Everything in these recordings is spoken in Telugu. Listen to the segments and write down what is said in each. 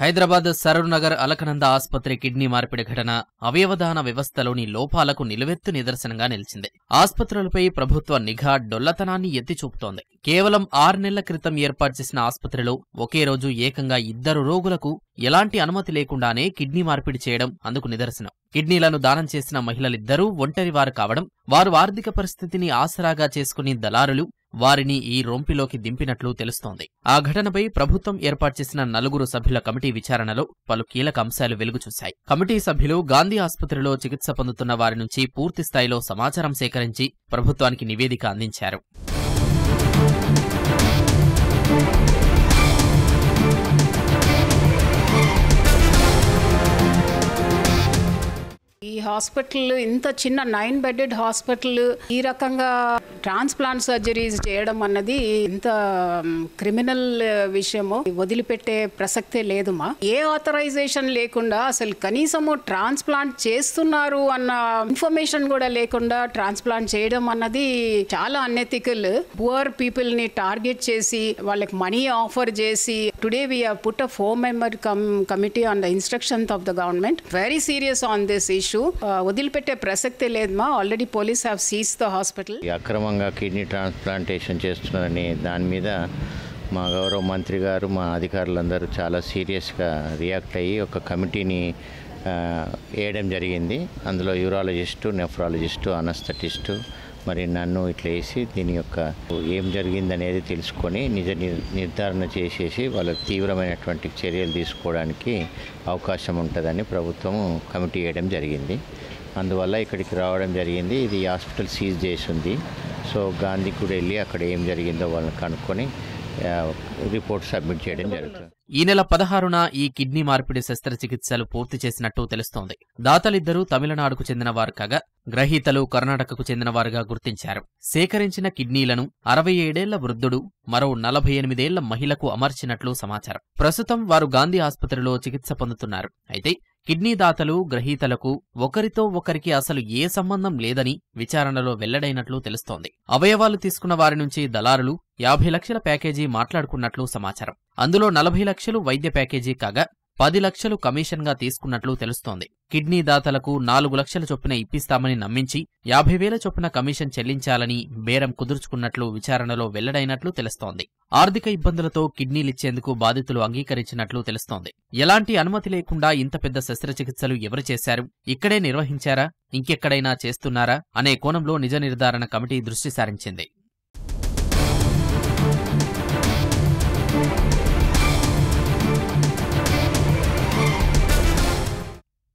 హైదరాబాద్ సరూర్నగర్ అలకనంద ఆస్పత్రి కిడ్నీ మార్పిడి ఘటన అవయవదాన వ్యవస్థలోని లోపాలకు నిలువెత్తు నిదర్శనంగా నిలిచింది. ఆస్పత్రులపై ప్రభుత్వ నిఘా డొల్లతనాన్ని ఎత్తిచూపుతోంది. కేవలం 6 నెలల క్రితం ఏర్పాటు చేసిన ఆస్పత్రిలో ఒకే రోజు ఏకంగా 2 రోగులకు ఎలాంటి అనుమతి లేకుండానే కిడ్నీ మార్పిడి చేయడం అందుకు నిదర్శనం. కిడ్నీలను దానం చేసిన మహిళలిద్దరూ ఒంటరివారు కావడం, వారు ఆర్థిక పరిస్థితిని ఆసరాగా చేసుకుని దళారులు వారిని ఈ రొంపిలోకి దింపినట్లు తెలుస్తోంది. ఆ ఘటనపై ప్రభుత్వం ఏర్పాటు చేసిన 4 సభ్యుల కమిటీ విచారణలో పలు కీలక అంశాలు వెలుగుచూశాయి. కమిటీ సభ్యులు గాంధీ ఆస్పత్రిలో చికిత్స పొందుతున్న వారి నుంచి పూర్తిస్థాయిలో సమాచారం సేకరించి ప్రభుత్వానికి నివేదిక అందించారు. ఈ హాస్పిటల్ ఇంత చిన్న 9 బెడెడ్ హాస్పిటల్ ఈ రకంగా ట్రాన్స్ప్లాంట్ సర్జరీస్ చేయడం అన్నది ఇంత క్రిమినల్ విషయము, వదిలిపెట్టే ప్రసక్తే లేదుమా. ఏ ఆథరైజేషన్ లేకుండా అసలు కనీసము ట్రాన్స్ప్లాంట్ చేస్తున్నారు అన్న ఇన్ఫర్మేషన్ కూడా లేకుండా ట్రాన్స్ప్లాంట్ చేయడం అన్నది చాలా అన్ఎథికల్. పువర్ పీపుల్ ని టార్గెట్ చేసి వాళ్ళకి మనీ ఆఫర్ చేసి today we have put a 4-member committee on the instructions of the government. Very serious on this issue. వదిలిపెట్టే ప్రసక్తే లేదమ్మా. Already police have seize the hospital. అక్రమంగా కిడ్నీ ట్రాన్స్ప్లాంటేషన్ చేస్తున్నారని దాని మీద మా గౌరవ మంత్రి గారు, మా అధికారులందరూ చాలా సీరియస్గా రియాక్ట్ అయ్యి ఒక కమిటీని వేయడం జరిగింది. అందులో యూరాలజిస్టు, నెఫ్రాలజిస్టు, అనస్థెటిస్టు మరి నన్ను ఇట్లా వేసి దీని యొక్క ఏం జరిగిందనేది తెలుసుకొని నిజ నిర్ధారణ చేసేసి వాళ్ళకి తీవ్రమైనటువంటి చర్యలు తీసుకోవడానికి అవకాశం ఉంటుందని ప్రభుత్వం కమిటీ వేయడం జరిగింది. అందువల్ల ఇక్కడికి రావడం జరిగింది. ఇది హాస్పిటల్ సీజ్ చేసి ఉంది. సో గాంధీ కూడా వెళ్ళి అక్కడ ఏం జరిగిందో వాళ్ళని కనుక్కొని రిపోర్ట్ సబ్మిట్ చేయడం జరుగుతుంది. ఈ నెల 16న ఈ కిడ్నీ మార్పిడి శస్త్రచికిత్సలు పూర్తి చేసినట్టు తెలుస్తోంది. దాతలిద్దరూ తమిళనాడుకు చెందినవారు కాగా గ్రహీతలు కర్ణాటకకు చెందినవారుగా గుర్తించారు. సేకరించిన కిడ్నీలను 67 ఏళ్ల వృద్ధుడు, మరో 48 ఏళ్ల మహిళకు అమర్చినట్లు సమాచారం. ప్రస్తుతం వారు గాంధీ ఆస్పత్రిలో చికిత్స పొందుతున్నారు. అయితే కిడ్నీ దాతలు, గ్రహీతలకు ఒకరితో ఒకరికి అసలు ఏ సంబంధం లేదని విచారణలో వెల్లడైనట్లు తెలుస్తోంది. అవయవాలు తీసుకున్న వారి నుంచి దళారులు 50 లక్షల ప్యాకేజీ మాట్లాడుకున్నట్లు సమాచారం. అందులో 40 లక్షలు వైద్య ప్యాకేజీ కాగా 10 లక్షలు కమిషన్గా తీసుకున్నట్లు తెలుస్తోంది. కిడ్నీ దాతలకు 4 లక్షల చొప్పున ఇప్పిస్తామని నమ్మించి 50,000 చొప్పున కమిషన్ చెల్లించాలని బేరం కుదుర్చుకున్నట్లు విచారణలో వెల్లడైనట్లు తెలుస్తోంది. ఆర్థిక ఇబ్బందులతో కిడ్నీలిచ్చేందుకు బాధితులు అంగీకరించినట్లు తెలుస్తోంది. ఎలాంటి అనుమతి లేకుండా ఇంత పెద్ద శస్త్రచికిత్సలు ఎవరు చేశారు? ఇక్కడే నిర్వహించారా? ఇంకెక్కడైనా చేస్తున్నారా? అనే కోణంలో నిజ నిర్ధారణ కమిటీ దృష్టి సారించింది.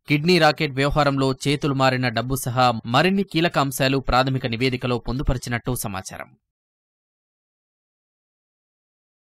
కిడ్నీ రాకెట్ వ్యవహారంలో చేతులు మారిన డబ్బు సహా మరిన్ని కీలక అంశాలు ప్రాథమిక నివేదికలో పొందుపరిచినట్టు సమాచారం.